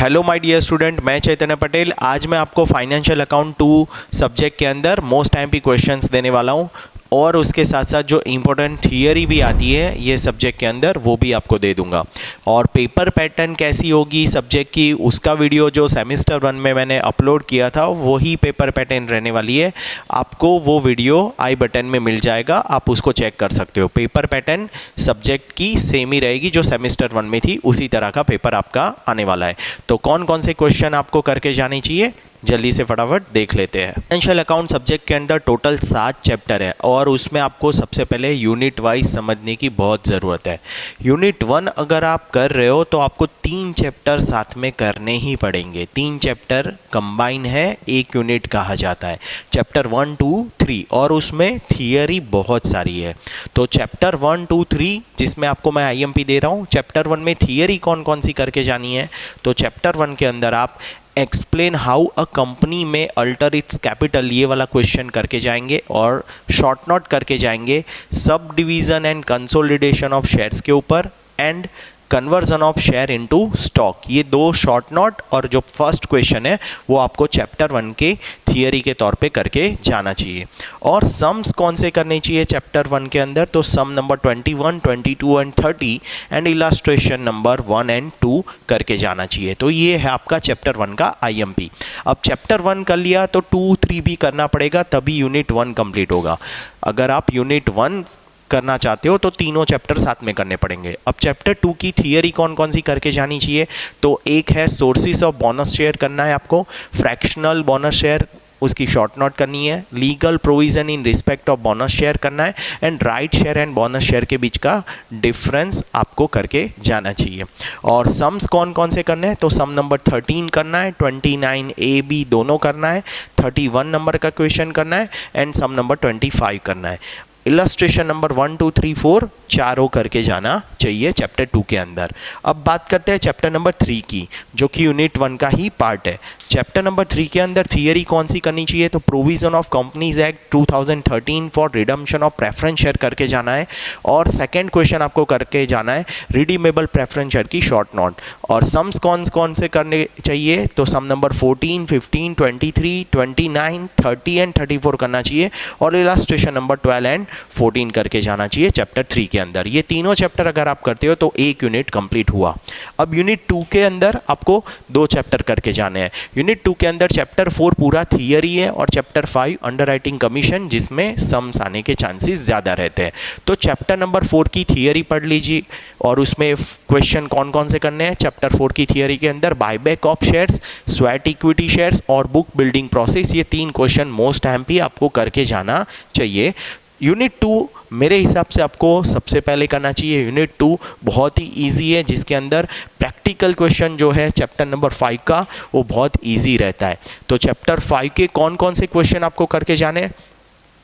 Hello my dear student, मैं चैतन्य पटेल। आज मैं आपको फाइनेंशियल अकाउंट 2 सब्जेक्ट के अंदर मोस्ट एमपी क्वेश्चंस देने वाला हूं और उसके साथ साथ जो इम्पोर्टेंट थियरी भी आती है ये सब्जेक्ट के अंदर वो भी आपको दे दूंगा। और पेपर पैटर्न कैसी होगी सब्जेक्ट की, उसका वीडियो जो सेमेस्टर 1 में मैंने अपलोड किया था वही पेपर पैटर्न रहने वाली है। आपको वो वीडियो आई बटन में मिल जाएगा, आप उसको चेक कर सकते हो। पेपर पैटर्न सब्जेक्ट की सेम ही रहेगी, जो सेमेस्टर 1 में थी उसी तरह का पेपर आपका आने वाला है। तो कौन कौन से क्वेश्चन आपको करके जाने चाहिए, जल्दी से फटाफट देख लेते हैं। फाइनेंशियल अकाउंट सब्जेक्ट के अंदर टोटल 7 चैप्टर है और उसमें आपको सबसे पहले यूनिट वाइज समझने की बहुत ज़रूरत है। यूनिट 1 अगर आप कर रहे हो तो आपको 3 चैप्टर साथ में करने ही पड़ेंगे। 3 चैप्टर कंबाइन है, एक यूनिट कहा जाता है। चैप्टर 1, 2, 3 और उसमें थियरी बहुत सारी है। तो चैप्टर 1, 2, 3 जिसमें आपको मैं आईएमपी दे रहा हूँ, चैप्टर 1 में थियरी कौन कौन सी करके जानी है। तो चैप्टर 1 के अंदर आप एक्सप्लेन हाउ अ कंपनी में अल्टर इट्स कैपिटल, ये वाला क्वेश्चन करके जाएंगे और शॉर्ट नोट करके जाएंगे sub division and consolidation of shares के ऊपर and conversion of share into stock. ये 2 शॉर्ट नोट और जो फर्स्ट क्वेश्चन है वो आपको चैप्टर 1 के थियरी के तौर पे करके जाना चाहिए। और सम्स कौन से करने चाहिए चैप्टर 1 के अंदर, तो sum number 21, 22 and 30 and illustration number 1 and 2 करके जाना चाहिए। तो ये है आपका चैप्टर 1 का आईएमपी। अब चैप्टर 1 कर लिया तो 2, 3 भी करना पड़ेगा, तभी यूनिट 1 कंप्लीट होगा। अगर आप यूनिट 1 करना चाहते हो तो तीनों चैप्टर साथ में करने पड़ेंगे। अब चैप्टर 2 की थियरी कौन कौन सी करके जानी चाहिए, तो एक है सोर्सेस ऑफ बोनस शेयर करना है आपको, फ्रैक्शनल बोनस शेयर उसकी शॉर्ट नोट करनी है, legal provision in respect of bonus share करना है and right share and bonus share के बीच का डिफरेंस आपको करके जाना चाहिए। और सम्स कौन कौन से करने हैं, तो सम नंबर 13 करना है, 29 ए बी दोनों करना है, 31 नंबर का क्वेश्चन करना है एंड सम नंबर 25 करना है। इलस्ट्रेशन नंबर 1, 2, 3, 4 चारों करके जाना चाहिए चैप्टर 2 के अंदर। अब बात करते हैं चैप्टर नंबर 3 की, जो कि यूनिट 1 का ही पार्ट है। चैप्टर नंबर 3 के अंदर थियरी कौन सी करनी चाहिए, तो provision of companies act 2013 for redemption of preference share करके जाना है। और सेकंड क्वेश्चन आपको करके जाना है रिडीमेबल प्रेफरेंस शेयर की शॉर्ट नोट। और सम्स कौन से करने चाहिए, तो सम नंबर 14, 15, 23, 29, 30 एंड 34 करना चाहिए। और इलस्ट्रेशन नंबर 12 एंड 14 करके जाना चाहिए चैप्टर 3 के अंदर। ये तीनों चैप्टर अगर आप करते हो तो एक यूनिट कंप्लीट हुआ। अब यूनिट 2 के अंदर आपको 2 चैप्टर करके जाने हैं। यूनिट 2 के अंदर चैप्टर 4 पूरा थियरी है और चैप्टर 5 अंडरराइटिंग कमीशन, जिसमें सम्स आने के चांसेस ज़्यादा रहते हैं। तो चैप्टर नंबर 4 की थियरी पढ़ लीजिए और उसमें क्वेश्चन कौन कौन से करने हैं। चैप्टर 4 की थियरी के अंदर buyback of shares, sweat equity shares और बुक बिल्डिंग प्रोसेस, ये 3 क्वेश्चन मोस्ट एमपी आपको करके जाना चाहिए। यूनिट 2 मेरे हिसाब से आपको सबसे पहले करना चाहिए। यूनिट 2 बहुत ही इजी है, जिसके अंदर प्रैक्टिकल क्वेश्चन जो है चैप्टर नंबर 5 का वो बहुत इजी रहता है। तो चैप्टर 5 के कौन कौन से क्वेश्चन आपको करके जाने हैं,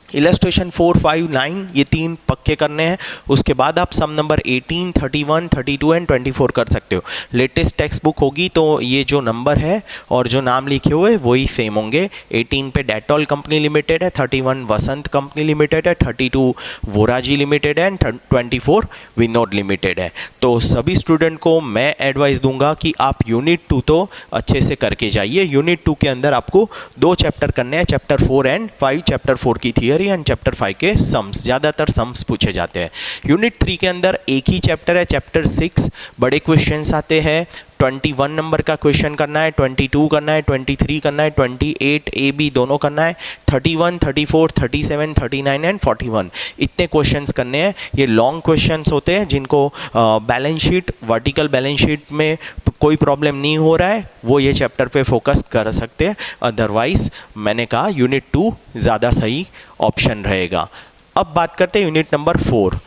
इलस्ट्रेशन 4, 5, 9 ये 3 पक्के करने हैं। उसके बाद आप सम नंबर 18, 31, 32 एंड 24 कर सकते हो। लेटेस्ट टेक्स्ट बुक होगी तो ये जो नंबर है और जो नाम लिखे हुए वही सेम होंगे। 18 पे डेटॉल कंपनी लिमिटेड है, 31 वसंत कंपनी लिमिटेड है, 32 वोराजी लिमिटेड है एंड 24 विनोद लिमिटेड है। तो सभी स्टूडेंट को मैं एडवाइस दूंगा कि आप यूनिट 2 तो अच्छे से करके जाइए। यूनिट 2 के अंदर आपको 2 चैप्टर करने हैं, चैप्टर 4 एंड 5। चैप्टर 4 की थियरी एंड चैप्टर 5 के सम्स, ज़्यादातर सम्स पूछे जाते हैं। यूनिट 3 के अंदर एक ही चैप्टर है, चैप्टर 6 बड़े क्वेश्चंस आते हैं। 21 नंबर का क्वेश्चन करना है, 22 करना है, 23 करना है, 28 ए बी दोनों करना है, 31, 34, 37, 39 एंड 41 इतने क्वेश्चंस करने हैं। ये लॉन्ग क्वेश्चंस होते हैं जिनको balance sheet, vertical balance sheet में कोई प्रॉब्लम नहीं हो रहा है वो ये चैप्टर पे फोकस कर सकते हैं। अदरवाइज मैंने कहा यूनिट 2 ज़्यादा सही ऑप्शन रहेगा। अब बात करते हैं यूनिट नंबर 4।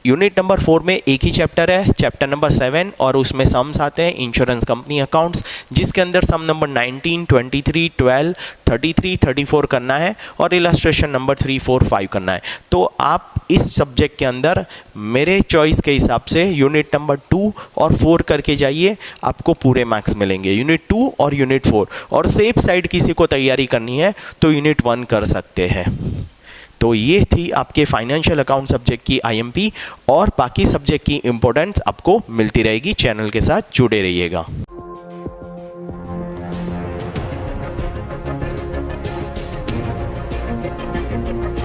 यूनिट नंबर 4 में एक ही चैप्टर है, चैप्टर नंबर 7, और उसमें सम्स आते हैं इंश्योरेंस कंपनी अकाउंट्स, जिसके अंदर सम नंबर 19, 23, 12, 33, 34 करना है और इलस्ट्रेशन नंबर 3, 4, 5 करना है। तो आप इस सब्जेक्ट के अंदर मेरे चॉइस के हिसाब से यूनिट नंबर 2 और 4 करके जाइए, आपको पूरे मार्क्स मिलेंगे। यूनिट 2 और यूनिट 4, और सेफ साइड किसी को तैयारी करनी है तो यूनिट 1 कर सकते हैं। तो ये थी आपके फाइनेंशियल अकाउंट सब्जेक्ट की आईएमपी, और बाकी सब्जेक्ट की इंपॉर्टेंस आपको मिलती रहेगी। चैनल के साथ जुड़े रहिएगा। है।